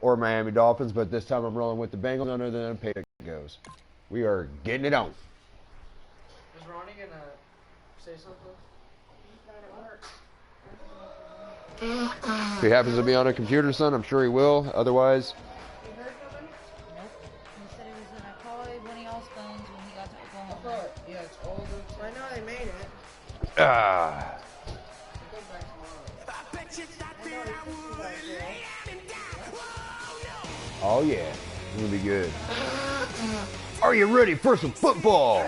or Miami Dolphins, but this time I'm rolling with the Bengals under the unpaid goes. We are getting it on. Is Ronnie going to say something? If he happens to be on a computer, son, I'm sure he will. Otherwise... You heard something? Nope. He said he was going to call one of y'all's phones when he got to Oklahoma. Yeah, it's all good. I know they made it. Ah. Oh yeah, it's gonna be good. Are you ready for some football?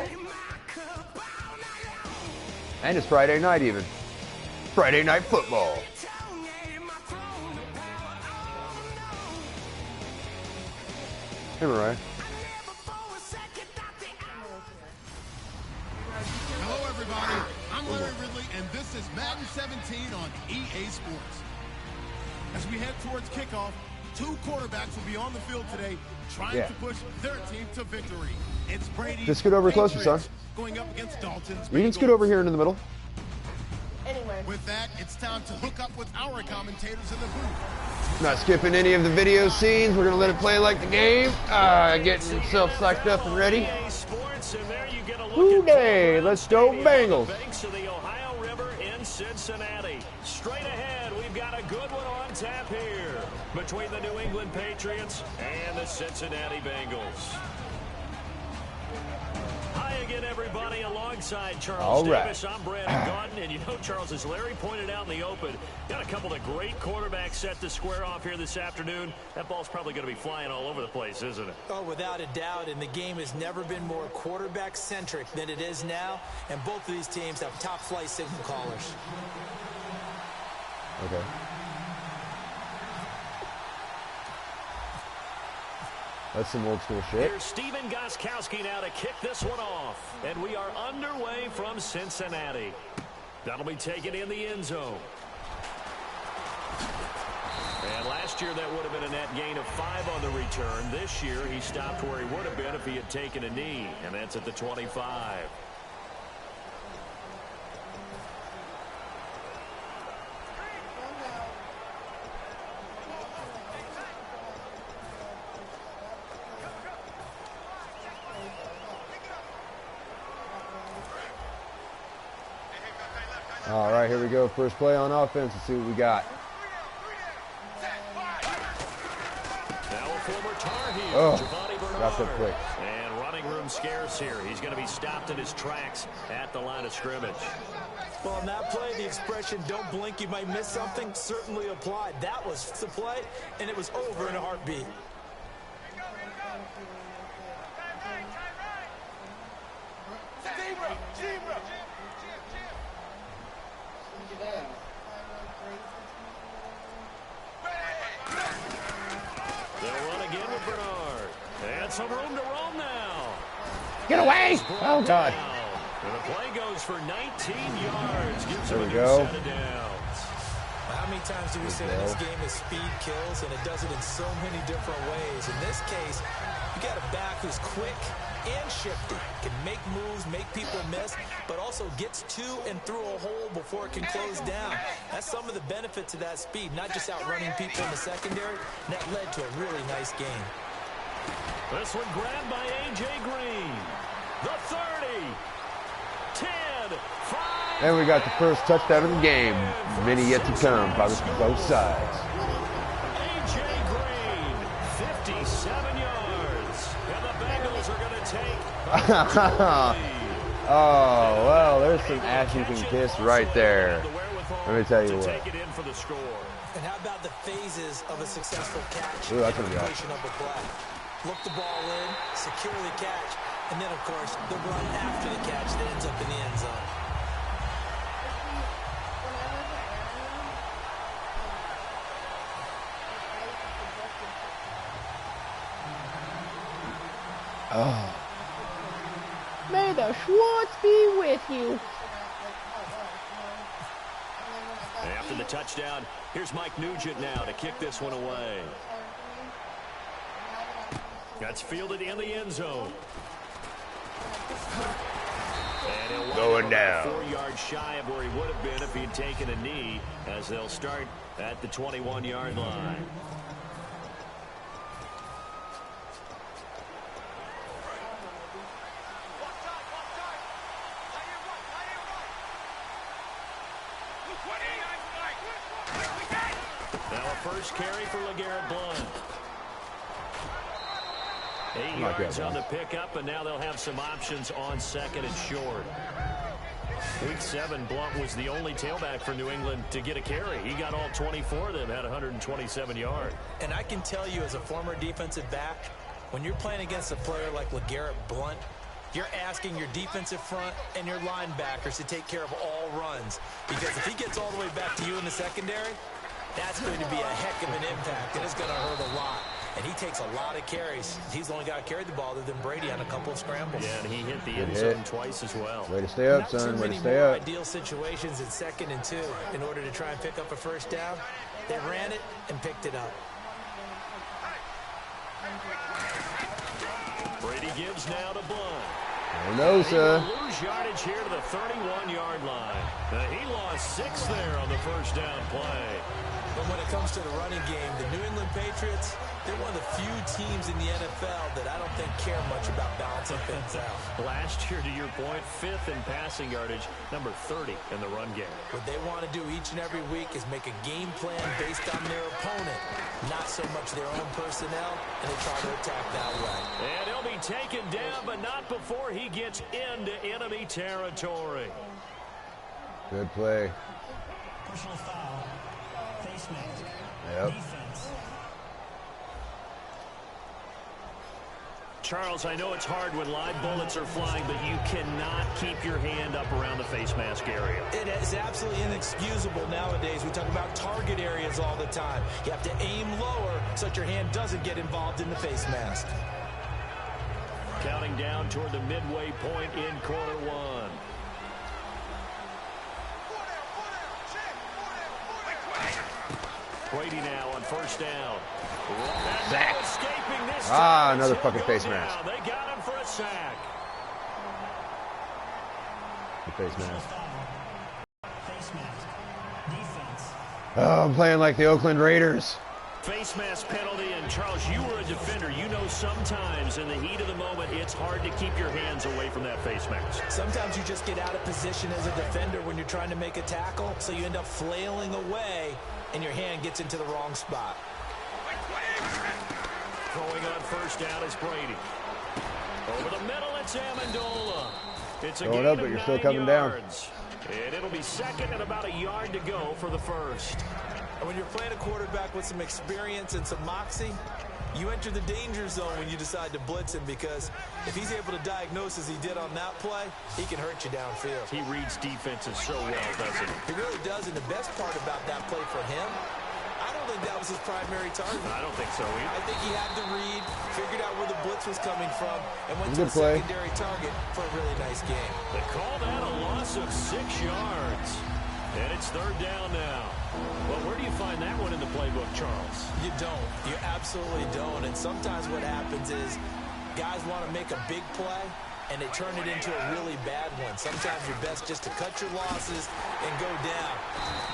And it's Friday night even. Friday night football. Hey Mariah. Hello everybody, I'm Larry Ridley and this is Madden 17 on EA Sports. As we head towards kickoff, two quarterbacks will be on the field today trying to push their team to victory. It's Brady. Just scoot over closer, son. Going up against Dalton's. You can scoot over here into the middle. Anyway. With that, it's time to hook up with our commentators in the booth. Not skipping any of the video scenes. We're going to let it play like the game. Getting himself psyched up and ready. Hoo-day, let's go Bengals. Banks of the Ohio River in Cincinnati. Straight ahead, we've got a good one on tap here between the New England Patriots and the Cincinnati Bengals. Hi again, everybody. Alongside Charles Davis, I'm Brandon Gaudin. And you know, Charles, as Larry pointed out in the open, got a couple of great quarterbacks set to square off here this afternoon. That ball's probably going to be flying all over the place, isn't it? Oh, without a doubt. And the game has never been more quarterback-centric than it is now. And both of these teams have top-flight signal callers. Okay. That's some old school shit. Here's Steven Gostkowski now to kick this one off. And we are underway from Cincinnati. That'll be taken in the end zone. And last year that would have been a net gain of 5 on the return. This year he stopped where he would have been if he had taken a knee. And that's at the 25. All right, here we go. First play on offense. Let's see what we got. Now a former Tar Heel, Oh, that's up quick. And running room scarce here. He's going to be stopped in his tracks at the line of scrimmage. Well, on that play, the expression, don't blink, you might miss something, certainly applied. That was the play, and it was over in a heartbeat. They'll run again with Bernard. And some room to roam now. Get away! Oh, God. And the play goes for 19 yards. Gives There him we a go. good set of downs. How many times do we say in this game is speed kills, and it does it in so many different ways. In this case, you got a back who's quick and shifty, can make moves, make people miss, but also gets to and through a hole before it can close down. That's some of the benefits of that speed, not just outrunning people in the secondary. That led to a really nice game. This one grabbed by A.J. Green. The 30, 10, 5. And we got the first touchdown of the game. Many yet to come by both sides. A.J. Green, 57 yards. And the Bengals are going to take. Oh, well, there's some ass you can kiss right there. Let me tell you what. Take it in for the score. And how about the phases of a successful catch? Ooh, that's gonna be Completion of a play. Look the ball in, secure the catch, and then, of course, the run after the catch that ends up in the end zone. Oh. May the Schwartz be with you. After the touchdown, here's Mike Nugent now to kick this one away. That's fielded in the end zone. And he'll Going down. 4 yards shy of where he would have been if he'd taken a knee, as they'll start at the 21-yard line. first carry for LeGarrette Blount. 8 yards on the pickup, and now they'll have some options on second and short. Week 7, Blount was the only tailback for New England to get a carry. He got all 24 of them, had 127 yards. And I can tell you as a former defensive back, when you're playing against a player like LeGarrette Blount, you're asking your defensive front and your linebackers to take care of all runs. Because if he gets all the way back to you in the secondary, that's going to be a heck of an impact, and it's going to hurt a lot. And he takes a lot of carries. He's the only guy who carried the ball other than Brady on a couple of scrambles. Yeah, and he hit the end zone twice as well. Way to stay up, son. Way to stay up. Ideal situations in 2nd and 2 in order to try and pick up a first down. They ran it and picked it up. Brady gives now to Blount. Oh, no, sir. He will lose yardage here to the 31-yard line. He lost 6 there on the first down play. But when it comes to the running game, the New England Patriots, they're one of the few teams in the NFL that I don't think care much about balancing things out. Last year, to your point, 5th in passing yardage, number 30 in the run game. What they want to do each and every week is make a game plan based on their opponent, not so much their own personnel, and they try to attack that way. And he'll be taken down, but not before he gets into enemy territory. Good play. Personal foul. Face mask. Yep. Defense. Charles, I know it's hard when live bullets are flying, but you cannot keep your hand up around the face mask area. It is absolutely inexcusable nowadays. We talk about target areas all the time. You have to aim lower so that your hand doesn't get involved in the face mask. Counting down toward the midway point in quarter 1. Brady now on first down. Sack. Escaping this Ah, another fucking face mask. They got him for a sack. The face mask. Face mask. Defense. Oh, I'm playing like the Oakland Raiders. Face mask penalty, and Charles, you were a defender. You know sometimes in the heat of the moment, it's hard to keep your hands away from that face mask. Sometimes you just get out of position as a defender when you're trying to make a tackle, so you end up flailing away, and your hand gets into the wrong spot. Throwing on first down is Brady. Over the middle, it's Amendola. It's a Going gain up, but of you're still 9 coming down. yards. And it'll be second and about a yard to go for the first. And when you're playing a quarterback with some experience and some moxie, you enter the danger zone when you decide to blitz him, because if he's able to diagnose as he did on that play, he can hurt you downfield. He reads defenses so well, doesn't he? He really does, and the best part about that play for him, I don't think that was his primary target. I don't think so either. I think he had to read, figured out where the blitz was coming from, and went Good to a play. secondary target for a really nice game. They call that a loss of 6 yards. And it's third down now. Well, where do you find that one in the playbook, Charles? You don't. You absolutely don't. And sometimes what happens is guys want to make a big play, and they turn it into a really bad one. Sometimes you're best just to cut your losses and go down.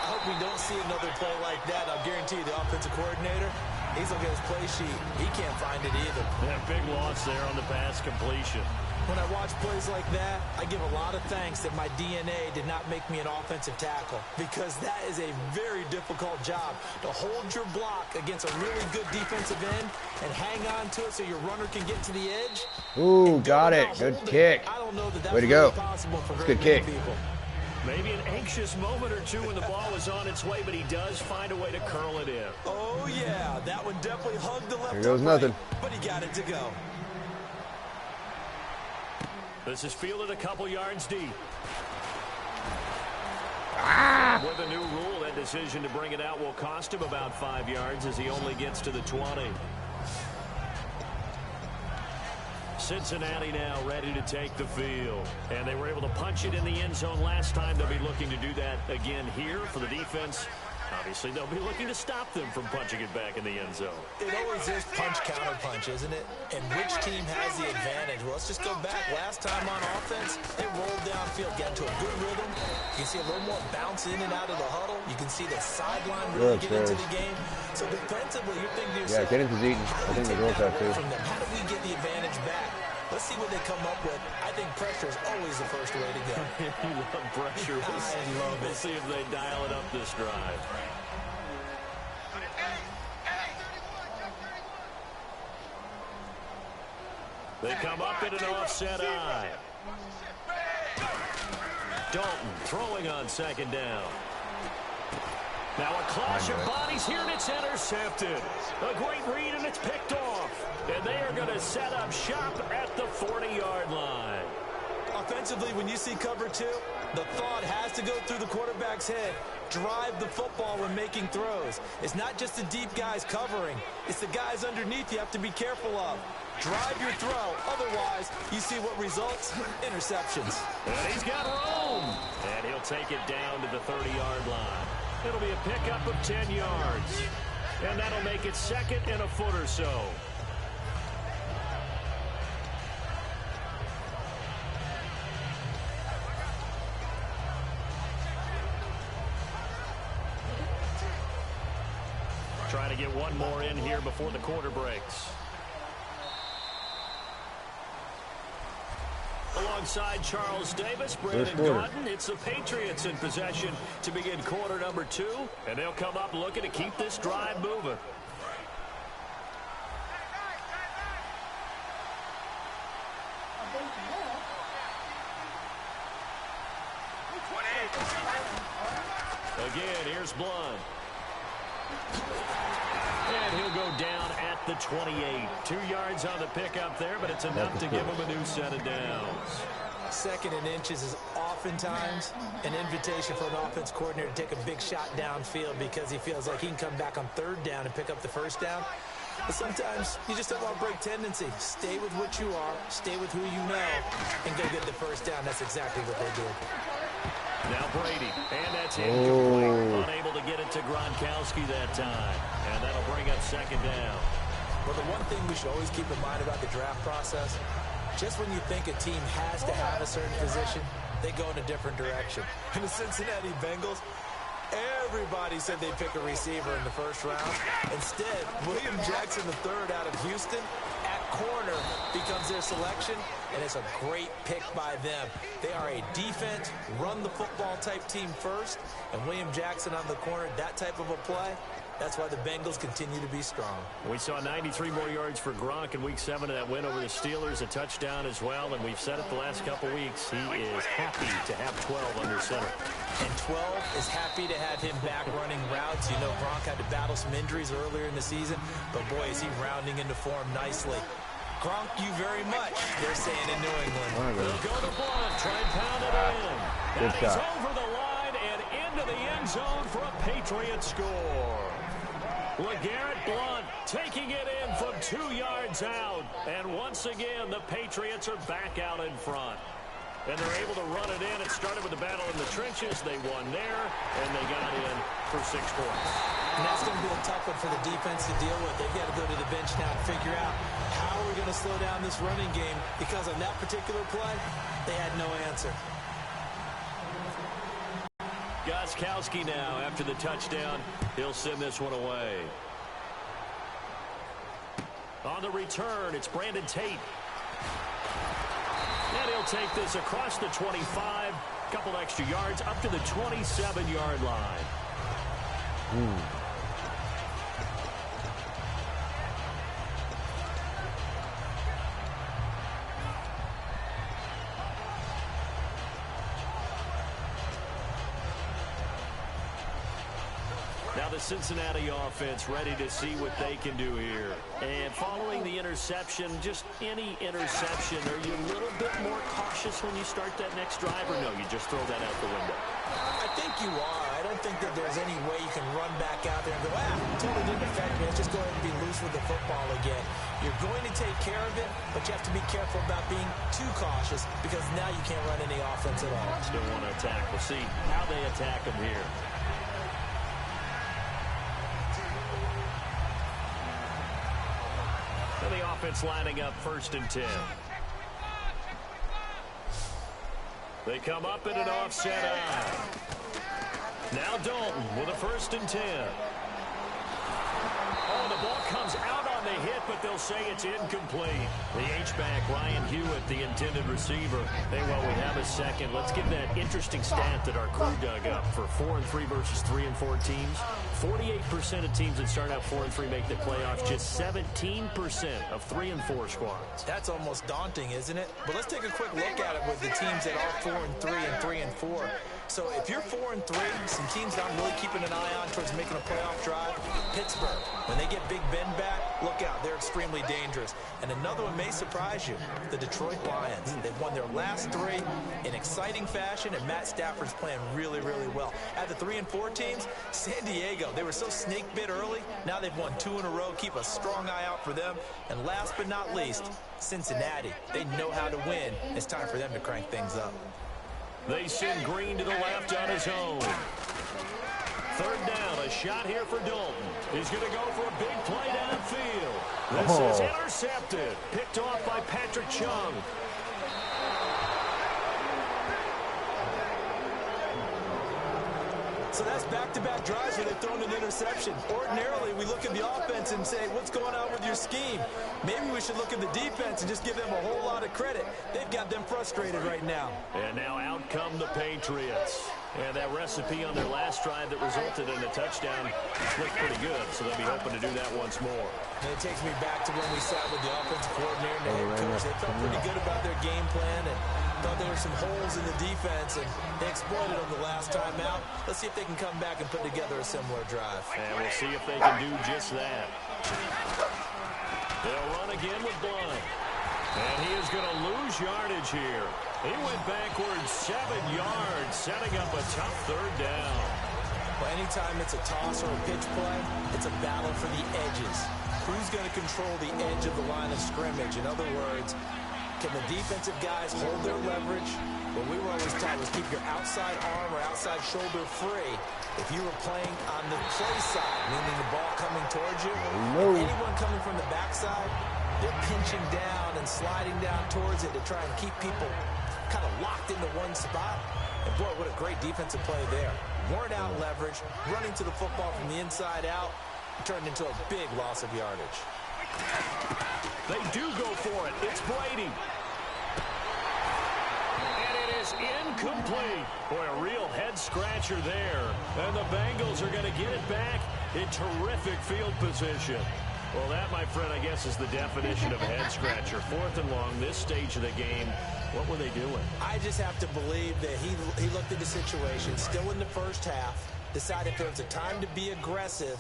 I hope we don't see another play like that. I'll guarantee you the offensive coordinator, he's looking at his play sheet. He can't find it either. Yeah, big loss there on the pass completion. When I watch plays like that, I give a lot of thanks that my DNA did not make me an offensive tackle, because that is a very difficult job, to hold your block against a really good defensive end and hang on to it so your runner can get to the edge. Ooh, got it. Good kick. I don't know that that's Way to go. really possible for That's very a good many kick. people. Maybe an anxious moment or two when the ball was on its way, but he does find a way to curl it in. Oh, yeah, that one definitely hugged the left Here goes upright, nothing. but he got it to go. This is fielded a couple yards deep. With a new rule, that decision to bring it out will cost him about 5 yards as he only gets to the 20. Cincinnati now ready to take the field. And they were able to punch it in the end zone last time. They'll be looking to do that again here for the defense. Obviously, they'll be looking to stop them from punching it back in the end zone. It always is punch-counter-punch, isn't it? And which team has the advantage? Well, let's just go back. Last time on offense, they rolled downfield, got into a good rhythm. You can see a little more bounce in and out of the huddle. You can see the sideline really get into the game. So defensively, you're thinking to yourself, Yeah, get into Zeaton. I think the girls have too. from them? How do we get the advantage back? Let's see what they come up with. I think pressure is always the first way to go. You love pressure. I love it. We'll see if they dial it up this drive. They come up in an offset eye. Dalton throwing on second down. Now a clash of bodies here, and it's intercepted. A great read, and it's picked off. And they are going to set up shop at the 40-yard line. Offensively, when you see cover two, the thought has to go through the quarterback's head. Drive the football when making throws. It's not just the deep guys covering. It's the guys underneath you have to be careful of. Drive your throw. Otherwise, you see what results? Interceptions. And he's got room. And he'll take it down to the 30-yard line. It'll be a pickup of 10 yards. And that'll make it second and a foot or so. Trying to get one more in here before the quarter breaks. Alongside Charles Davis, Brandon Gaudin, it's the Patriots in possession to begin quarter number 2, and they'll come up looking to keep this drive moving. Again, here's Blunt. And he'll go down at the 28. 2 yards on the pickup there, but it's enough to give him a new set of downs. Second and inches is oftentimes an invitation for an offense coordinator to take a big shot downfield because he feels like he can come back on third down and pick up the first down. But sometimes you just don't want to break tendency. Stay with what you are, stay with who you know, and go get the first down. That's exactly what they did. Now Brady, and that's incomplete. Unable to get it to Gronkowski that time. And that'll bring up second down. Well, the one thing we should always keep in mind about the draft process, just when you think a team has to have a certain position, they go in a different direction. In the Cincinnati Bengals, everybody said they'd pick a receiver in the first round. Instead, William Jackson III out of Houston at corner becomes their selection, and it's a great pick by them. They are a defense, run-the-football type team first, and William Jackson on the corner, that type of a play, that's why the Bengals continue to be strong. We saw 93 more yards for Gronk in Week 7 of that win over the Steelers, a touchdown as well, and we've said it the last couple weeks. He is happy to have 12 under center. And 12 is happy to have him back running routes. You know, Gronk had to battle some injuries earlier in the season, but boy, is he rounding into form nicely. Gronk, you very much, they're saying in New England. They'll go to Blunt, try and pound it in. And he's over the line and into the end zone for a Patriot score. LeGarrette Blunt taking it in from 2 yards out. And once again, the Patriots are back out in front. And they're able to run it in. It started with the battle in the trenches. They won there, and they got in for 6 points. And that's going to be a tough one for the defense to deal with. They've got to go to the bench now and figure out how we're going to slow down this running game, because on that particular play, they had no answer. Gostkowski now, after the touchdown, he'll send this one away. On the return, it's Brandon Tate. And he'll take this across the 25, couple extra yards, up to the 27-yard line. Now the Cincinnati offense ready to see what they can do here. And following the interception, just any interception, are you a little bit more cautious when you start that next drive, or no, you just throw that out the window? I think you are. I don't think that there's any way you can run back out there and go, totally didn't affect me. Let's just go ahead and be loose with the football again. You're going to take care of it, but you have to be careful about being too cautious, because now you can't run any offense at all. Still want to attack. We'll see how they attack them here. And the offense lining up 1st and 10. They come up in an offset eye. Now Dalton with a 1st and 10. Oh, the ball comes out on the hit, but they'll He'll say it's incomplete. The H-back, Ryan Hewitt, the intended receiver. Hey, while we have a second, let's get that interesting stat that our crew dug up. For 4-3 versus 3-4 teams, 48% of teams that start out 4-3 make the playoffs. Just 17% of 3-4 squads. That's almost daunting, isn't it? But let's take a quick look at it with the teams that are 4-3 and 3-4. So if you're 4-3, some teams that I'm really keeping an eye on towards making a playoff drive, Pittsburgh. When they get Big Ben back, look out. They're extremely dangerous. And another one may surprise you, the Detroit Lions. They've won their last 3 in exciting fashion, and Matt Stafford's playing really, really well. At the 3-4 teams, San Diego, they were so snake bit early. Now they've won 2 in a row. Keep a strong eye out for them. And last but not least, Cincinnati. They know how to win. It's time for them to crank things up. They send Green to the left on his own. Third down, a shot here for Dalton. He's going to go for a big play downfield. This is intercepted. Picked off by Patrick Chung. So that's back-to-back drives where they've thrown an interception. Ordinarily, we look at the offense and say, what's going on with your scheme? Maybe we should look at the defense and just give them a whole lot of credit. They've got them frustrated right now. And now out come the Patriots. And that recipe on their last drive that resulted in a touchdown looked pretty good, so they'll be hoping to do that once more. And it takes me back to when we sat with the offensive coordinator and the head coach. They felt pretty good about their game plan and thought there were some holes in the defense, and they exploited them the last time out. Let's see if they can come back and put together a similar drive. And we'll see if they can do just that. They'll run again with Blunt. And he is going to lose yardage here. He went backwards 7 yards, setting up a tough third down. Well, anytime it's a toss or a pitch play, it's a battle for the edges. Who's going to control the edge of the line of scrimmage? In other words, can the defensive guys hold their leverage? What we were always taught was keep your outside arm or outside shoulder free. If you were playing on the play side, meaning the ball coming towards you, anyone coming from the backside, they're pinching down and sliding down towards it to try and keep people kind of locked into one spot. And boy, what a great defensive play there. Worn out leverage, running to the football from the inside out, turned into a big loss of yardage. They do go for it. It's Brady. And it is incomplete. Boy, a real head-scratcher there. And the Bengals are going to get it back in terrific field position. Well, that, my friend, I guess is the definition of a head-scratcher. 4th and long, this stage of the game. What were they doing? I just have to believe that he looked at the situation, still in the first half, decided if there was a time to be aggressive,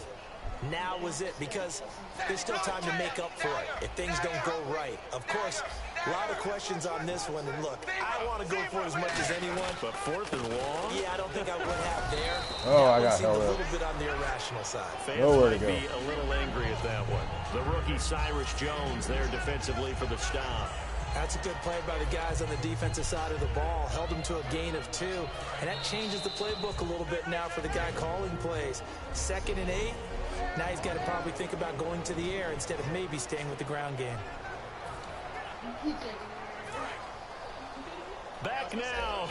now was it, because there's still time to make up for it if things don't go right. Of course, a lot of questions on this one, and look, I want to go for it as much as anyone. But 4th and long? Yeah, I don't think I would have there. Oh, that I got seemed held a up. little bit on the irrational side. Fans Nowhere to might go. be a little angry at that one. The rookie Cyrus Jones there defensively for the stop. That's a good play by the guys on the defensive side of the ball. Held them to a gain of 2. And that changes the playbook a little bit now for the guy calling plays. 2nd and 8. Now he's got to probably think about going to the air instead of maybe staying with the ground game. Back now.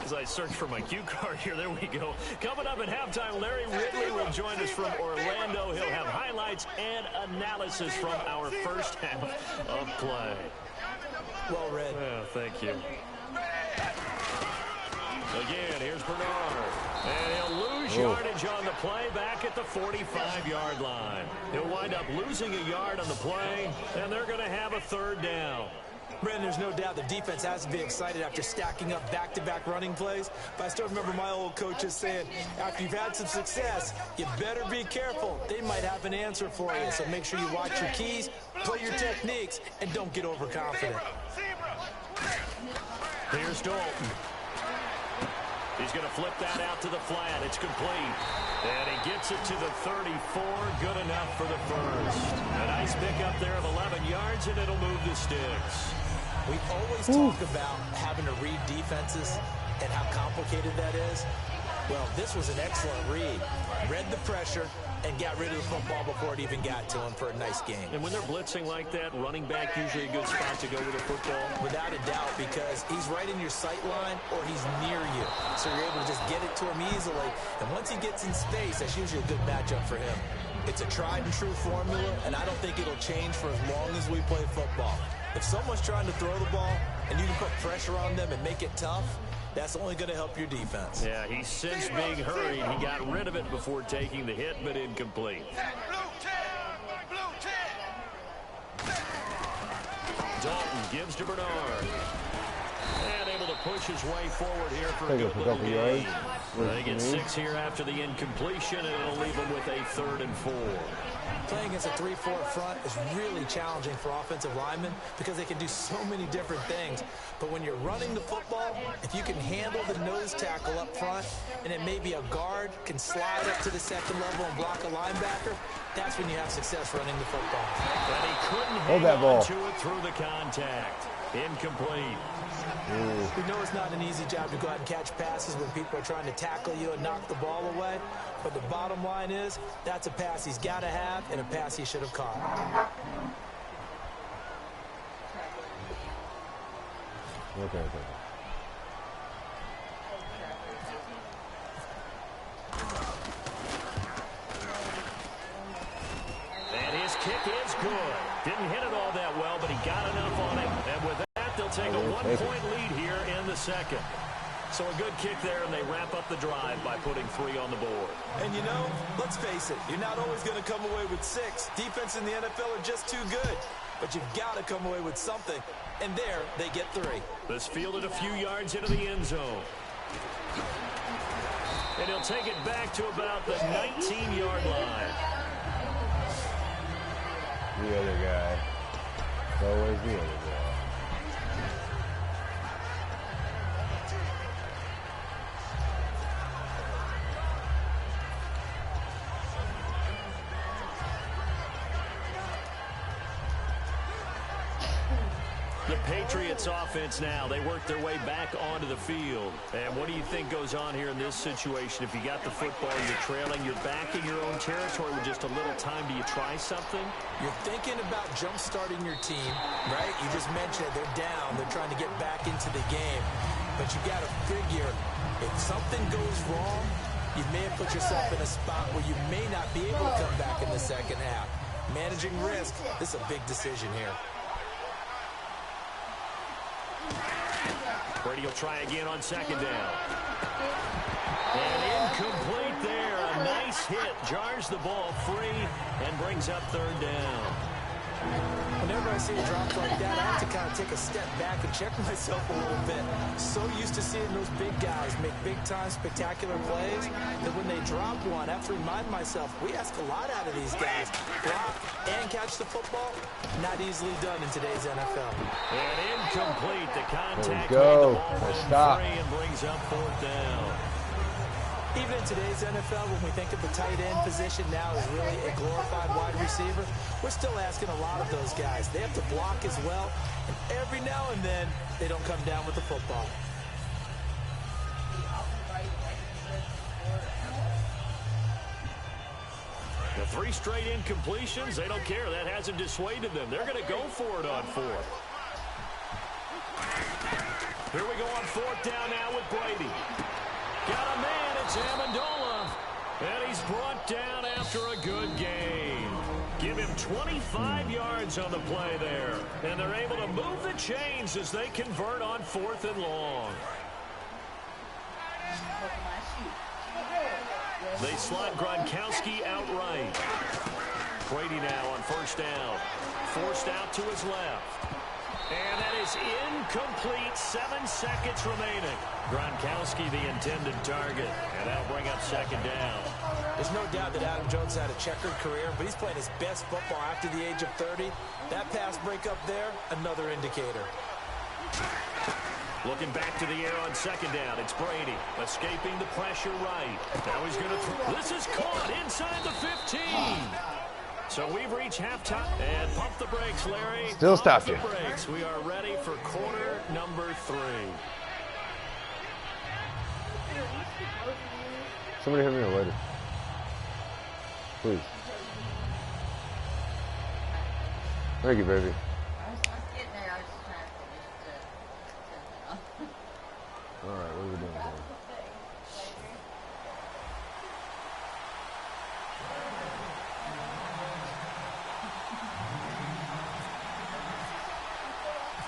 As I search for my cue card here, there we go. Coming up at halftime, Larry Ridley will join us from Orlando. He'll have highlights and analysis from our first half of play. Well read. Well, thank you. Again, here's Bernard. And he'll lose yardage on the play back at the 45-yard line. He'll wind up losing a yard on the play, and they're going to have a 3rd down. Brandon, there's no doubt the defense has to be excited after stacking up back-to-back running plays. But I still remember my old coaches saying, after you've had some success, you better be careful. They might have an answer for you. So make sure you watch your keys, play your techniques, and don't get overconfident. Here's Dalton. He's going to flip that out to the flat. It's complete. And he gets it to the 34. Good enough for the first. A nice pickup there of 11 yards, and it'll move the sticks. We always talk about having to read defenses and how complicated that is. Well, this was an excellent read. Read the pressure and got rid of the football before it even got to him for a nice game. And when they're blitzing like that, running back usually a good spot to go with the football? Without a doubt, because he's right in your sight line or he's near you. So you're able to just get it to him easily. And once he gets in space, that's usually a good matchup for him. It's a tried and true formula, and I don't think it'll change for as long as we play football. If someone's trying to throw the ball and you can put pressure on them and make it tough, that's only going to help your defense. Yeah, he sensed being hurried. He got rid of it before taking the hit, but incomplete. Dalton gives to Bernard. And able to push his way forward here for a good little gain. They get 6 here after the incompletion, and it'll leave them with a 3rd and 4. Playing against a 3-4 front is really challenging for offensive linemen because they can do so many different things. But when you're running the football, if you can handle the nose tackle up front, and then maybe a guard can slide up to the second level and block a linebacker, that's when you have success running the football. But he couldn't hang on to it through the contact. Incomplete. We know it's not an easy job to go out and catch passes when people are trying to tackle you and knock the ball away. But the bottom line is, that's a pass he's got to have and a pass he should have caught. Okay. And his kick is good. Didn't hit it all that well, but he got enough on it. And with that, they'll take a 1-point lead here in the second. So a good kick there, and they wrap up the drive by putting 3 on the board. And you know, let's face it, you're not always going to come away with 6. Defense in the NFL are just too good. But you've got to come away with something. And there, they get 3. This fielded a few yards into the end zone. And he'll take it back to about the 19-yard line. The other guy. It's always the other guy. The Patriots offense now, they work their way back onto the field. And what do you think goes on here in this situation? If you got the football, you're trailing, you're back in your own territory with just a little time. Do you try something? You're thinking about jump-starting your team, right? You just mentioned it. They're down. They're trying to get back into the game. But you got to figure, if something goes wrong, you may have put yourself in a spot where you may not be able to come back in the second half. Managing risk, this is a big decision here. Brady will try again on 2nd down. And incomplete there. A nice hit. Jars the ball free and brings up 3rd down. Whenever I see a drop like that, I have to kind of take a step back and check myself a little bit. So used to seeing those big guys make big-time spectacular plays that when they drop one, I have to remind myself, we ask a lot out of these guys. Block and catch the football, not easily done in today's NFL. And incomplete. The contact There we go. stop. And brings up 4th down. Even in today's NFL, when we think of the tight end position now as really a glorified wide receiver, we're still asking a lot of those guys. They have to block as well, and every now and then, they don't come down with the football. The 3 straight incompletions, they don't care. That hasn't dissuaded them. They're going to go for it on 4th. Here we go on 4th down now with Brady. Got a man, it's Amendola. And he's brought down after a good game. Give him 25 yards on the play there. And they're able to move the chains as they convert on 4th and long. They slot Gronkowski outright. Brady now on 1st down. Forced out to his left. And that is incomplete. 7 seconds remaining. Gronkowski the intended target. And that'll bring up 2nd down. There's no doubt that Adam Jones had a checkered career, but he's playing his best football after the age of 30. That pass breakup there, another indicator. Looking back to the air on 2nd down. It's Brady escaping the pressure right. Now he's going to throw. This is caught inside the 15. So we've reached halftime. And pump the brakes, Larry. Still stopped you. Pump the brakes. We are ready for quarter number 3. Somebody hit me a lighter. Please. Thank you, baby. All right, what are we doing here?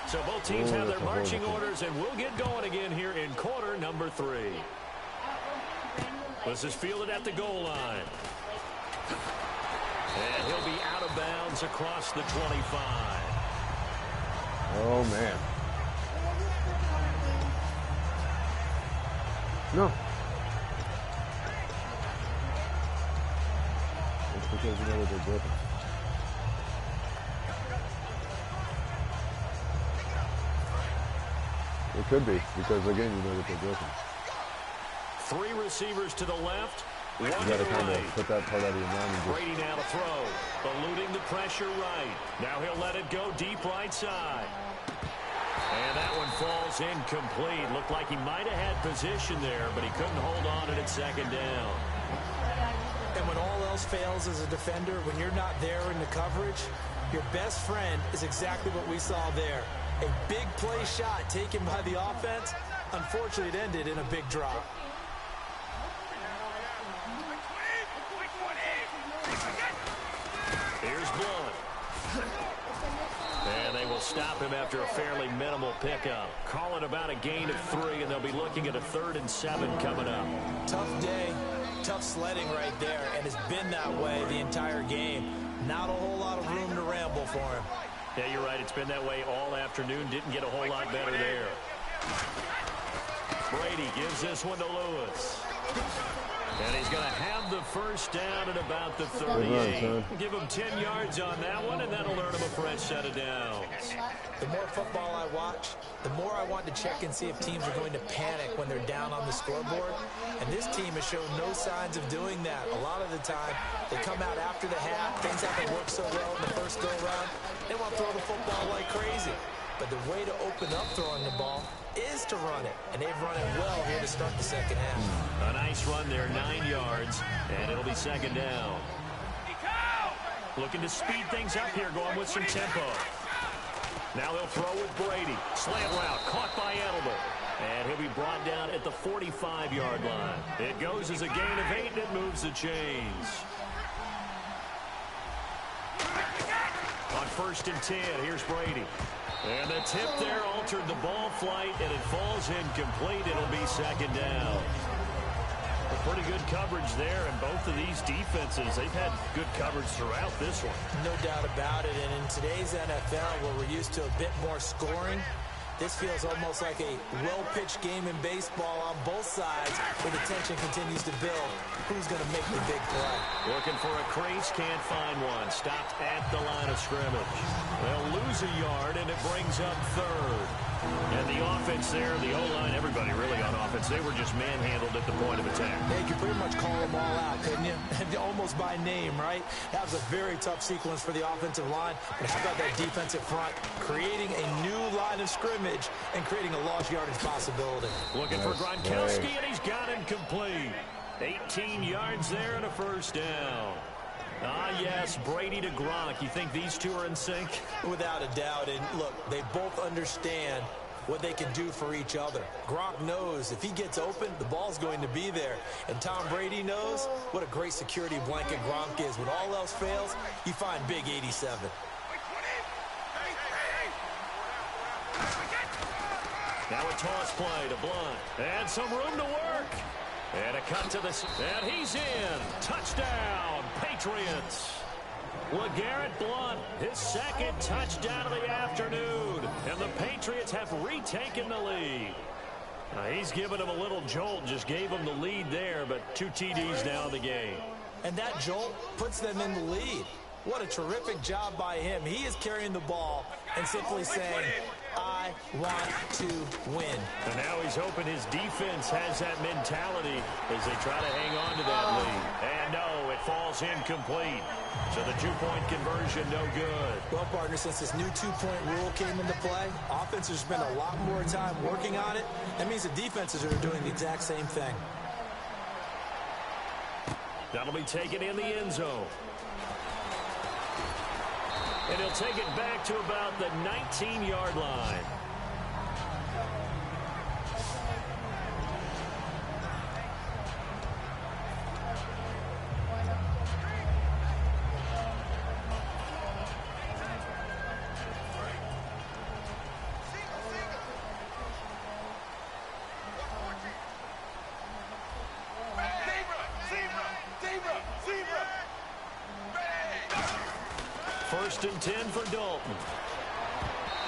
So both teams have their marching orders, and we'll get going again here in quarter number 3. This is fielded at the goal line. And he'll be out of bounds across the 25. Oh, man. No. It's because you know that they're broken. It could be, because again, you know that they're broken. 3 receivers to the left, 1 You to gotta the kind of right. put that part out of your mind and just... Brady now to throw, eluding the pressure right. Now he'll let it go deep right side. And that one falls incomplete. Looked like he might have had position there, but he couldn't hold on at second down. And when all else fails as a defender, when you're not there in the coverage, your best friend is exactly what we saw there. A big play shot taken by the offense. Unfortunately, it ended in a big drop. Here's Blunt. And they will stop him after a fairly minimal pickup. Call it about a gain of 3, and they'll be looking at a 3rd and 7 coming up. Tough day, tough sledding right there, and it's been that way the entire game. Not a whole lot of room to ramble for him. Yeah, you're right. It's been that way all afternoon. Didn't get a whole lot better there. Brady gives this one to Lewis. And he's going to have the first down at about the 38. Give him 10 yards on that one, and that'll earn him a fresh set of downs. The more football I watch, the more I want to check and see if teams are going to panic when they're down on the scoreboard. And this team has shown no signs of doing that. A lot of the time, they come out after the half. Things haven't worked so well in the first go-around. They want to throw the football like crazy. But the way to open up throwing the ball is to run it. And they've run it well here to start the second half. A nice run there, 9 yards, and it'll be second down. Looking to speed things up here, going with some tempo. Now they'll throw with Brady. Slant route, caught by Edelman. And he'll be brought down at the 45-yard line. It goes as a gain of 8, and it moves the chains. On 1st and 10, here's Brady. And the tip there altered the ball flight, and it falls incomplete. It'll be second down. Pretty good coverage there, and both of these defenses, they've had good coverage throughout this one. No doubt about it, and in today's NFL, where we're used to a bit more scoring, this feels almost like a well-pitched game in baseball on both sides, where the tension continues to build. Who's going to make the big play? Looking for a crease, can't find one. Stopped at the line of scrimmage. They'll lose a yard, and it brings up 3rd. And the offense there, the O-line, everybody really on offense, they were just manhandled at the point of attack. Yeah, you could pretty much call them all out, couldn't you? Almost by name, right? That was a very tough sequence for the offensive line. But how about that defensive front, creating a new line of scrimmage and creating a lost yardage possibility. Looking for Gronkowski, and he's got him complete. 18 yards there and a first down. Ah, yes, Brady to Gronk. You think these two are in sync? Without a doubt. And look, they both understand what they can do for each other. Gronk knows if he gets open, the ball's going to be there. And Tom Brady knows what a great security blanket Gronk is. When all else fails, you find Big 87. Now a toss play to Blunt. And some room to work. And a cut to the... And he's in. Touchdown, Patriots. LeGarrette Blunt, his 2nd touchdown of the afternoon. And the Patriots have retaken the lead. He's given him a little jolt, just gave him the lead there, but 2 TDs now in the game. And that jolt puts them in the lead. What a terrific job by him. He is carrying the ball and simply saying, I want to win. And now he's hoping his defense has that mentality as they try to hang on to that lead. And no, it falls incomplete. So the 2-point conversion, no good. Well, partner, since this new 2-point rule came into play, offenses spend a lot more time working on it. That means the defenses are doing the exact same thing. That'll be taken in the end zone. And he'll take it back to about the 19-yard line. First and 10 for Dalton.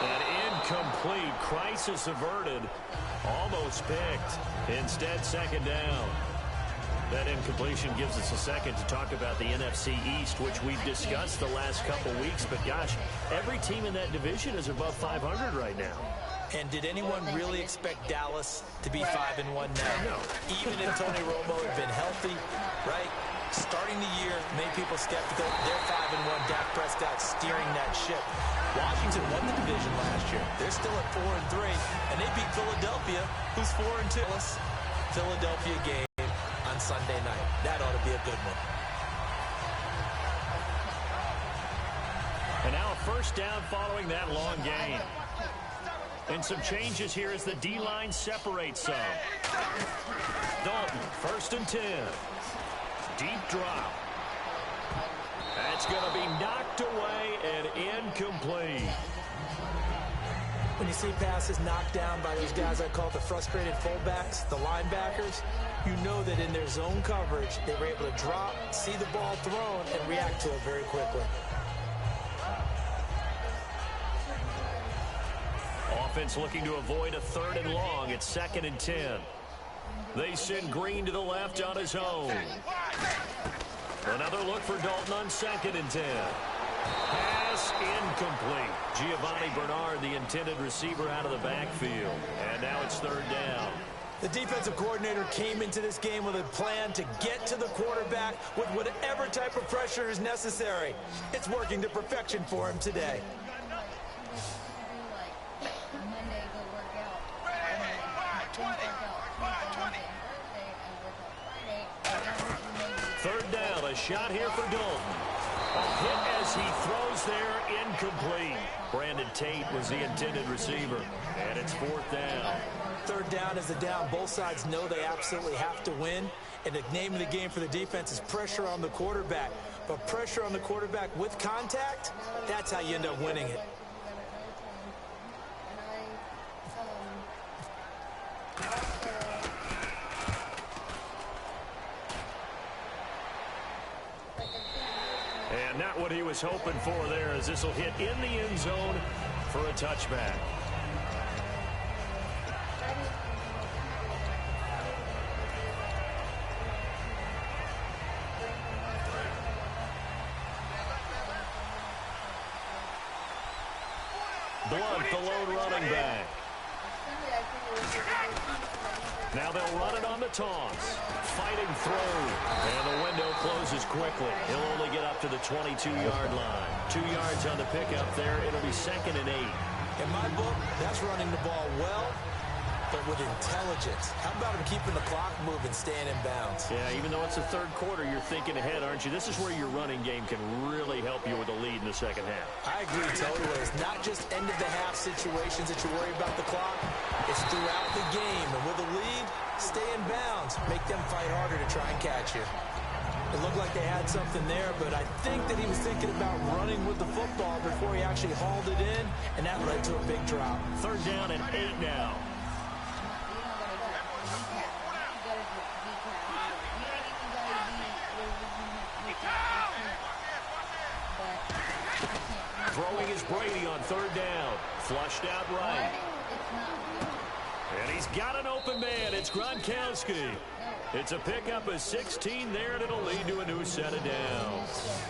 An incomplete. Crisis averted. Almost picked. Instead, second down. That incompletion gives us a second to talk about the NFC East, which we've discussed the last couple weeks. But, gosh, every team in that division is above 500 right now. And did anyone really expect Dallas to be 5-1 now? No. Even if Tony Romo had been healthy, right? Starting the year, made people skeptical. They're 5-1. Dak Prescott steering that ship. Washington won the division last year. They're still at 4-3, and they beat Philadelphia, who's 4-2. Philadelphia game on Sunday night. That ought to be a good one. And now a first down following that long gain. And some changes here as the D-line separates some. Dalton, first and 10. Deep drop. That's going to be knocked away and incomplete. When you see passes knocked down by those guys I call the frustrated fullbacks, the linebackers, you know that in their zone coverage, they were able to drop, see the ball thrown, and react to it very quickly. Offense looking to avoid a third and long. It's second and 10. They send Green to the left on his own. Another look for Dalton on second and 10. Pass incomplete. Giovanni Bernard, the intended receiver, out of the backfield. And now it's third down. The defensive coordinator came into this game with a plan to get to the quarterback with whatever type of pressure is necessary. It's working to perfection for him today. Third down, a shot here for Dalton. A hit as he throws there, incomplete. Brandon Tate was the intended receiver, and it's fourth down. Third down is the down. Both sides know they absolutely have to win, and the name of the game for the defense is pressure on the quarterback. But pressure on the quarterback with contact, that's how you end up winning it. And not what he was hoping for there, as this will hit in the end zone for a touchback. Blunt, the lone running back. Now they'll run it on the toss. Fighting through. And the window closes quickly. He'll only get up to the 22-yard line. 2 yards on the pickup there. It'll be second and 8. In my book, that's running the ball well, but with intelligence. How about him keeping the clock moving, staying in bounds? Yeah, even though it's the third quarter, you're thinking ahead, aren't you? This is where your running game can really help you with a lead in the second half. I agree totally. It's not just end-of-the-half situations that you worry about the clock. It's throughout the game. And with a lead, stay in bounds. Make them fight harder to try and catch you. It looked like they had something there, but I think that he was thinking about running with the football before he actually hauled it in, and that led to a big drop. Third down and 8 now. Throwing is Brady on third down. Flushed out right. And he's got an open man. It's Gronkowski. It's a pickup of 16 there, and it'll lead to a new set of downs.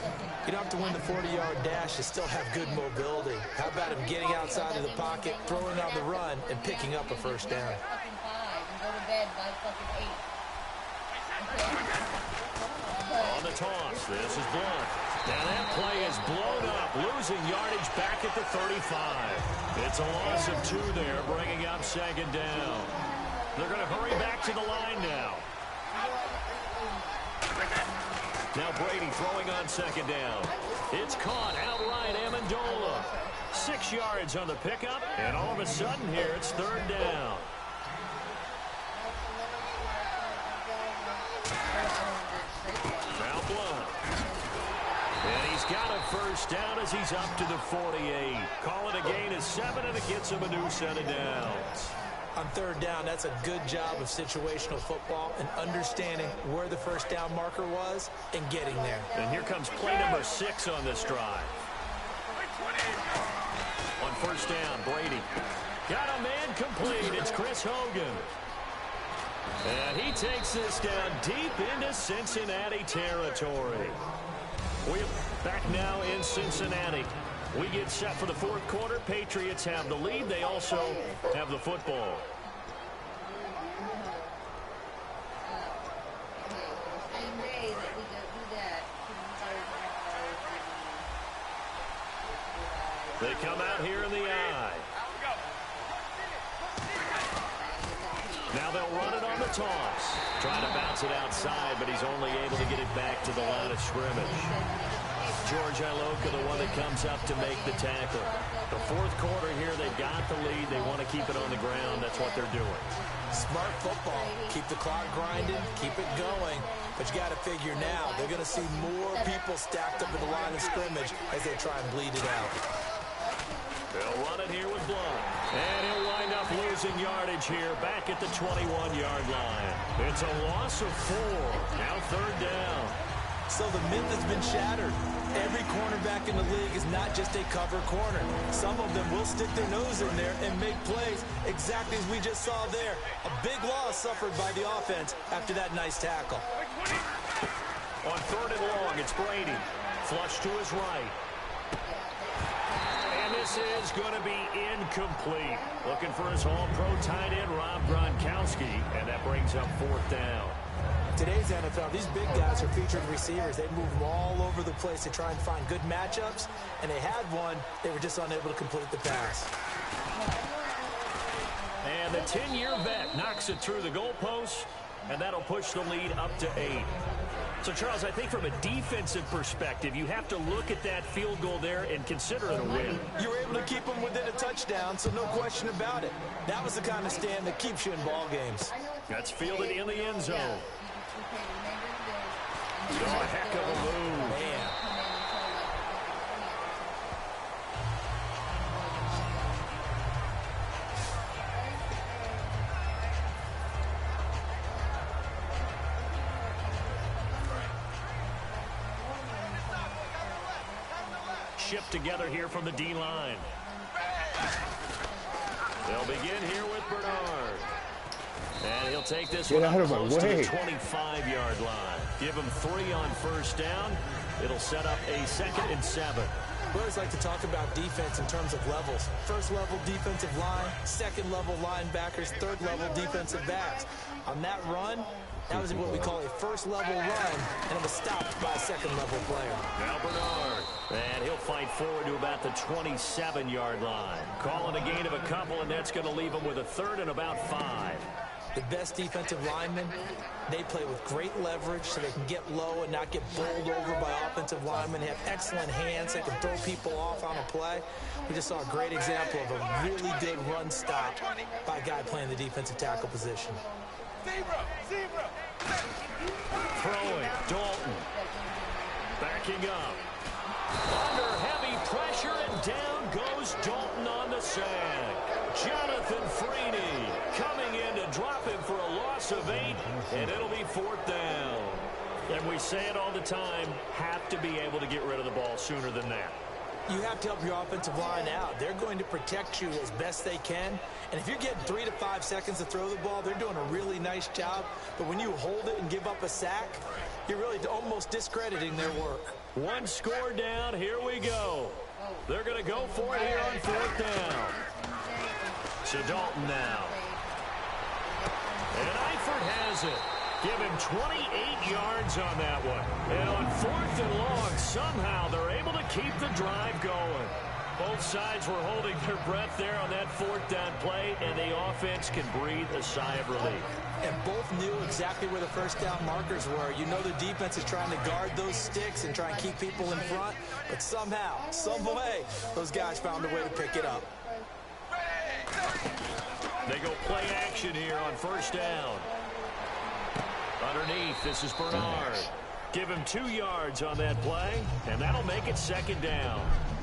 You don't have to win the 40-yard dash to still have good mobility. How about him getting outside of the pocket, throwing on the run, and picking up a first down? On the toss, this is Blunt. Now that play is blown up, losing yardage back at the 35. It's a loss of 2 there, bringing up second down. They're going to hurry back to the line now. Now Brady throwing on second down. It's caught outright, Amendola. 6 yards on the pickup, and all of a sudden here it's third down. Now Blunt. And he's got a first down as he's up to the 48. Call it a gain of 7, and it gets him a new set of downs. On third down, that's a good job of situational football and understanding where the first down marker was and getting there. And here comes play number 6 on this drive. first down. Brady got a man complete. It's Chris Hogan. And he takes this down deep into Cincinnati territory. We're back now in Cincinnati. We get set for the fourth quarter. Patriots have the lead. They also have the football. They come out here in the I. Now they'll run it on the toss. Trying to bounce it outside, but he's only able to get it back to the line of scrimmage. George Iloka, the one that comes up to make the tackle. The fourth quarter here, they've got the lead. They want to keep it on the ground. That's what they're doing. Smart football. Keep the clock grinding. Keep it going. But you got to figure now, they're going to see more people stacked up at the line of scrimmage as they try and bleed it out. They'll run it here with Blunt. And he'll wind up losing yardage here back at the 21-yard line. It's a loss of 4. Now third down. So the myth has been shattered. Every cornerback in the league is not just a cover corner. Some of them will stick their nose in there and make plays exactly as we just saw there. A big loss suffered by the offense after that nice tackle. On third and long, it's Brady. Flush to his right. And this is going to be incomplete. Looking for his all-pro tight end, Rob Gronkowski, and that brings up fourth down. Today's NFL, these big guys are featured receivers. They move them all over the place to try and find good matchups, and they had one. They were just unable to complete the pass. And the 10-year vet knocks it through the goalpost, and that'll push the lead up to 8. So, Charles, I think from a defensive perspective, you have to look at that field goal there and consider it a win. You were able to keep them within a touchdown, so no question about it. That was the kind of stand that keeps you in ball games. That's fielded in the end zone. Oh, a heck of a move. Man. Shift together here from the D-line. They'll begin here with Bernard. And he'll take this one up close to the 25-yard line. Give him 3 on first down. It'll set up a 2nd and 7. We always like to talk about defense in terms of levels. First level defensive line, second level linebackers, third level defensive backs. On that run, that was what we call a first level run, and it was stopped by a second level player. Now Bernard. And he'll fight forward to about the 27-yard line. Calling a gain of a couple, and that's going to leave him with a 3rd and about 5. The best defensive linemen, they play with great leverage so they can get low and not get bowled over by offensive linemen. They have excellent hands. They can throw people off on a play. We just saw a great example of a really good run stop by a guy playing the defensive tackle position. Throwing, Dalton. Backing up. Under heavy pressure, and down goes Dalton on the sack. Jonathan Freeney coming in to drop him for a loss of 8, and it'll be 4th down. And we say it all the time, have to be able to get rid of the ball sooner than that. You have to help your offensive line out. They're going to protect you as best they can. And if you're getting 3 to 5 seconds to throw the ball, they're doing a really nice job. But when you hold it and give up a sack, you're really almost discrediting their work. 1 score down. Here we go. They're going to go for it here on 4th down. So Dalton now. And Eifert has it. Give him 28 yards on that one. And on 4th and long, somehow they're able to keep the drive going. Both sides were holding their breath there on that 4th down play, and the offense can breathe a sigh of relief. And both knew exactly where the first down markers were. You know the defense is trying to guard those sticks and try and keep people in front, but somehow, some way, those guys found a way to pick it up. They go play action here on first down. Underneath, this is Bernard. Give him 2 yards on that play, and that'll make it 2nd down.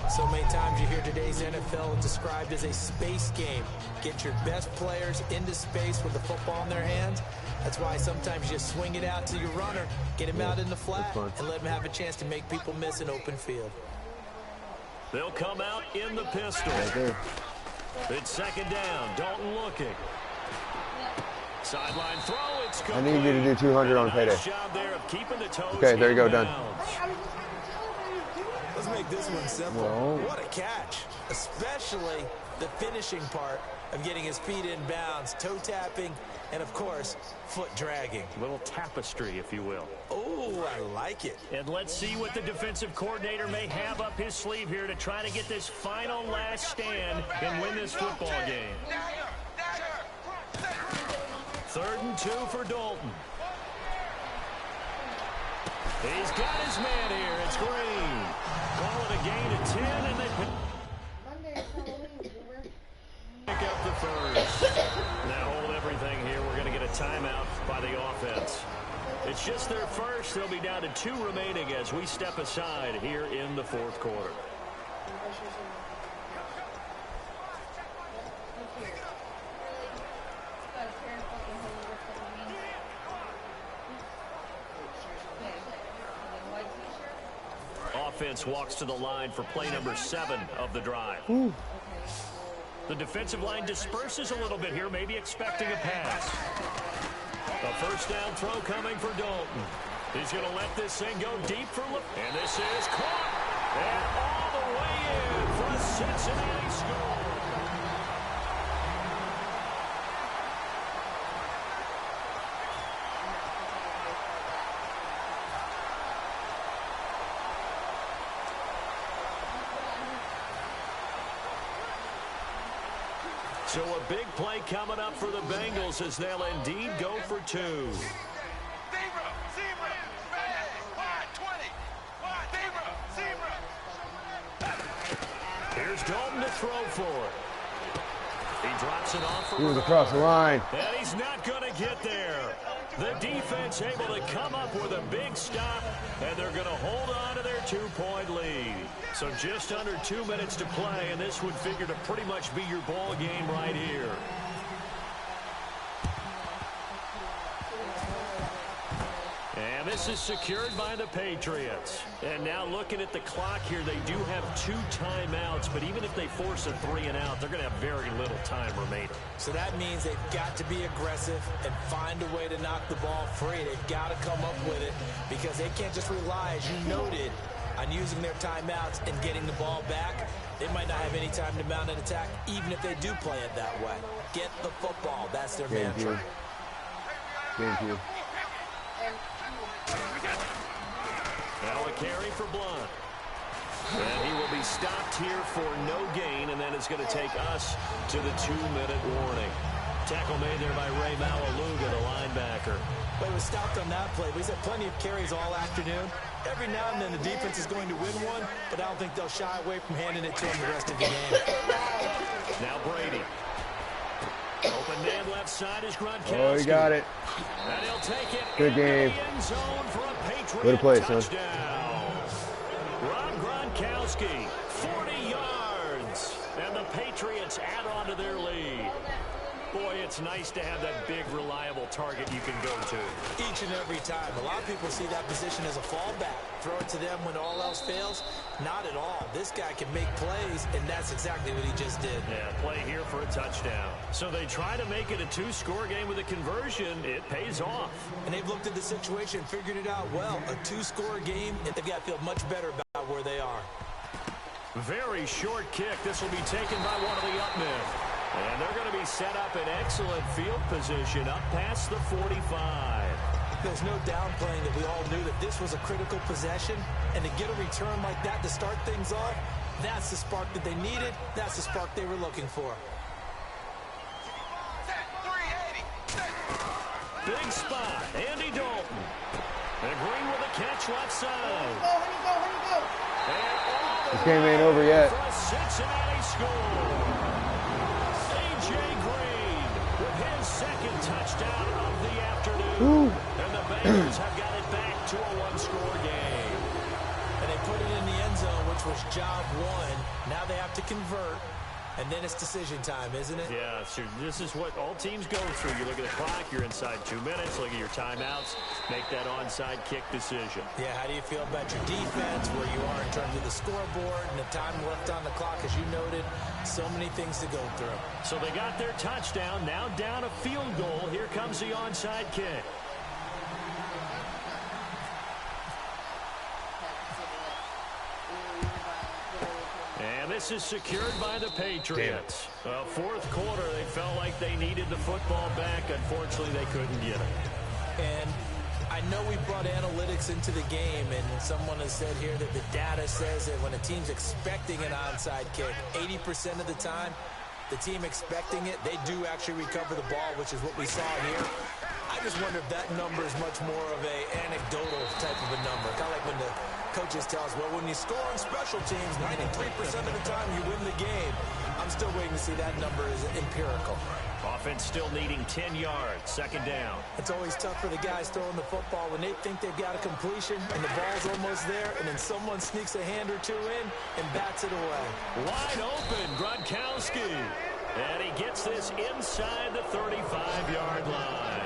So many times you hear today's NFL described as a space game. Get your best players into space with the football in their hands. That's why sometimes you just swing it out to your runner, get him out in the flat, and let him have a chance to make people miss an open field. They'll come out in the pistol. Right there. It's second down. Dalton looking. Sideline throw. It's I need you to do 200 on payday. Nice job there of keeping the toes. Okay, there you go, done. Let's make this one simple. Whoa. What a catch. Especially the finishing part of getting his feet in bounds, toe tapping, and of course, foot dragging. Little tapestry, if you will. Oh, I like it. And let's see what the defensive coordinator may have up his sleeve here to try to get this final last stand and win this football game. 3rd and 2 for Dalton. He's got his man here. It's Green. Call it a gain of 10, and they pick up the first. Now hold everything here. We're going to get a timeout by the offense. It's just their first. They'll be down to 2 remaining as we step aside here in the 4th quarter. Offense walks to the line for play number 7 of the drive. Ooh. The defensive line disperses a little bit here, maybe expecting a pass. A first down throw coming for Dalton. He's going to let this thing go deep for and this is caught. And all the way in for a Cincinnati score. So a big play coming up for the Bengals as they'll indeed go for 2. Here's Dalton to throw for it. He drops it off for He was across the line. and he's not going to get there. The defense able to come up with a big stop, and they're going to hold on to their 2-point lead. So just under 2 minutes to play, and this would figure to pretty much be your ball game right here. And this is secured by the Patriots. And now looking at the clock here, they do have 2 timeouts, but even if they force a 3-and-out, they're going to have very little time remaining. So that means they've got to be aggressive and find a way to knock the ball free. They've got to come up with it because they can't just rely, as you noted, on using their timeouts and getting the ball back. They might not have any time to mount an attack, even if they do play it that way. Get the football. That's their mantra. Thank you. Now a carry for Blunt. And he will be stopped here for no gain, and then it's going to take us to the 2-minute warning. Tackle made there by Ray Malaluga, the linebacker. But he was stopped on that play. But he's had plenty of carries all afternoon. Every now and then the defense is going to win one, but I don't think they'll shy away from handing it to him the rest of the game. Now Brady. Open man left side is Gronkowski. Oh, he got it. And he'll take it. Good game. End zone for a Patriot Way to play, son. touchdown. Rob Gronkowski, 40 yards. And the Patriots add on to their lead. Boy, it's nice to have that big, reliable target you can go to. Each and every time. A lot of people see that position as a fallback. Throw it to them when all else fails. Not at all. This guy can make plays, and that's exactly what he just did. Yeah, play here for a touchdown. So they try to make it a 2-score game with a conversion. It pays off. And they've looked at the situation, figured it out well. A 2-score game, and they've got to feel much better about where they are. Very short kick. This will be taken by one of the up men. And they're going to be set up in excellent field position up past the 45. There's no downplaying that we all knew that this was a critical possession. And to get a return like that to start things off, that's the spark that they needed. That's the spark they were looking for. Big spot. Andy Dalton. And Green with a catch left side. This game ain't over yet. For a Cincinnati score. A.J. Green with his second touchdown of the afternoon. Ooh. And the Bengals have got it back to a 1-score game. And they put it in the end zone, which was job one. Now they have to convert. And then it's decision time, isn't it? Yeah, so this is what all teams go through. You look at the clock, you're inside 2 minutes, look at your timeouts, make that onside kick decision. Yeah, how do you feel about your defense, where you are in terms of the scoreboard, and the time left on the clock, as you noted? So many things to go through. So they got their touchdown, now down a field goal. Here comes the onside kick. And this is secured by the Patriots. Fourth quarter, they felt like they needed the football back. Unfortunately, they couldn't get it. And I know we brought analytics into the game, and someone has said here that the data says that when a team's expecting an onside kick, 80% of the time, the team expecting it, they do actually recover the ball, which is what we saw here. I just wonder if that number is much more of a anecdotal type of a number. Kind of like when the coaches tell us, well, when you score on special teams, 93% of the time you win the game. I'm still waiting to see that number is empirical. Offense still needing 10 yards, second down. It's always tough for the guys throwing the football when they think they've got a completion and the ball's almost there, and then someone sneaks a hand or two in and bats it away. Wide open, Gronkowski. And he gets this inside the 35-yard line.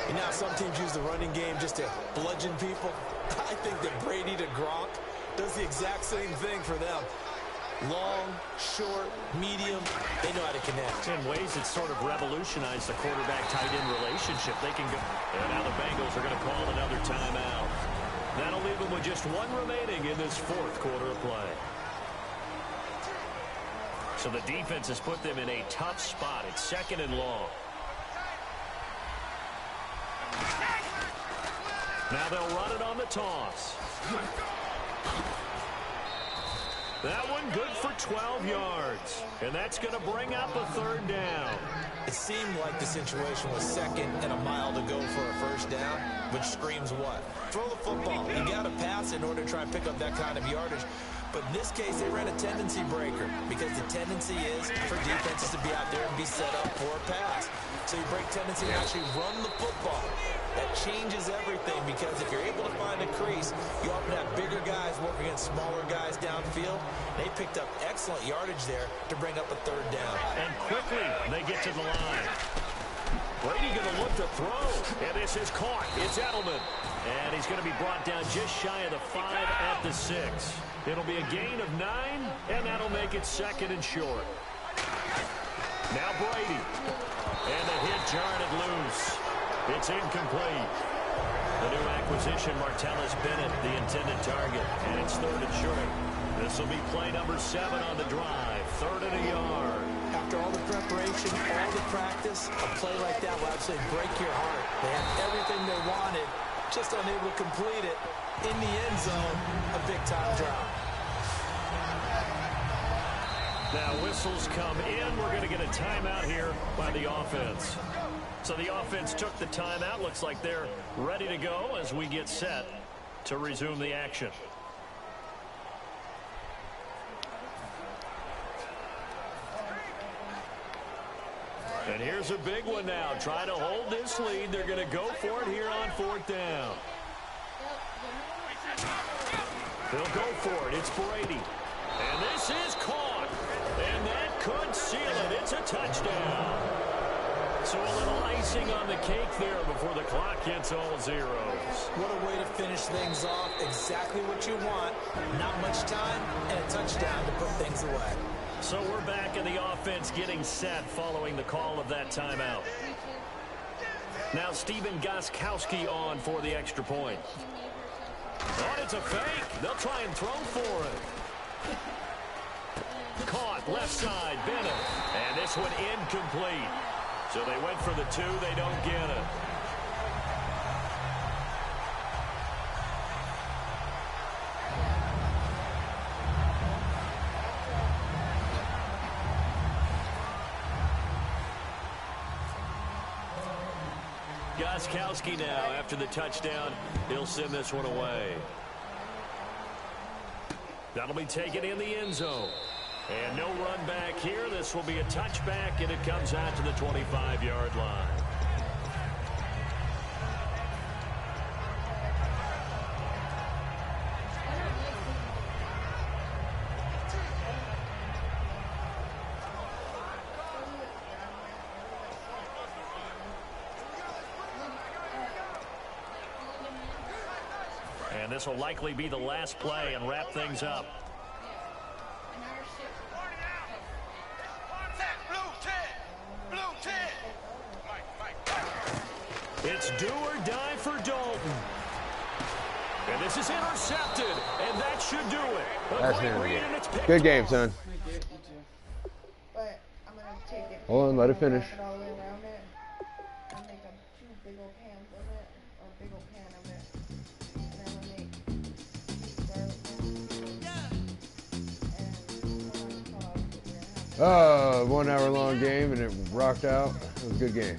And now some teams use the running game just to bludgeon people. I think that Brady to Gronk does the exact same thing for them. Long, short, medium, they know how to connect. In ways that sort of revolutionized the quarterback-tight end relationship. They can go. And now the Bengals are going to call another timeout. That'll leave them with just one remaining in this fourth quarter of play. So the defense has put them in a tough spot. It's second and long. Now they'll run it on the toss. That one good for 12 yards. And that's going to bring up a third down. It seemed like the situation was second and a mile to go for a first down, which screams what? Throw the football. You got to pass in order to try and pick up that kind of yardage. But in this case, they ran a tendency breaker because the tendency is for defenses to be out there and be set up for a pass. So you break tendency and actually run the football. That changes everything because if you're able to find a crease, you often have bigger guys working against smaller guys downfield. They picked up excellent yardage there to bring up a third down. And quickly, they get to the line. Brady going to look to throw, and this is caught. It's Edelman, and he's going to be brought down just shy of the 5 at the 6. It'll be a gain of 9, and that'll make it second and short. Now Brady, and the hit jarred it loose. It's incomplete. The new acquisition, Martellus Bennett, the intended target, and it's third and short. This will be play number 7 on the drive, third and a yard. After all the preparation, all the practice, a play like that will absolutely break your heart. They had everything they wanted, just unable to complete it. In the end zone, a big-time drop. Now whistles come in. We're going to get a timeout here by the offense. So the offense took the timeout. Looks like they're ready to go as we get set to resume the action. And here's a big one now. Try to hold this lead. They're going to go for it here on fourth down. They'll go for it. It's Brady. And this is caught. And that could seal it. It's a touchdown. So a little icing on the cake there before the clock hits all zeros. What a way to finish things off. Exactly what you want. Not much time and a touchdown to put things away. So we're back in the offense getting set following the call of that timeout. Now Stephen Gostkowski on for the extra point. Oh, it's a fake. They'll try and throw for it. Caught left side, Bennett. And this one incomplete. So they went for the 2. They don't get it. Gostkowski now, after the touchdown, he'll send this one away. That'll be taken in the end zone. And no run back here. This will be a touchback, and it comes out to the 25-yard line. this will likely be the last play and wrap things up. It's do or die for Dalton. And this is intercepted, and that should do it. That's the end of the game. Good game, son. But I'm gonna take it. Hold on, let it finish. Wrap it all the way around it. I'll make two big old pans of it, or a big old pan of it. And then I'm gonna make garlic. And 1 hour long game, and it rocked out. It was a good game.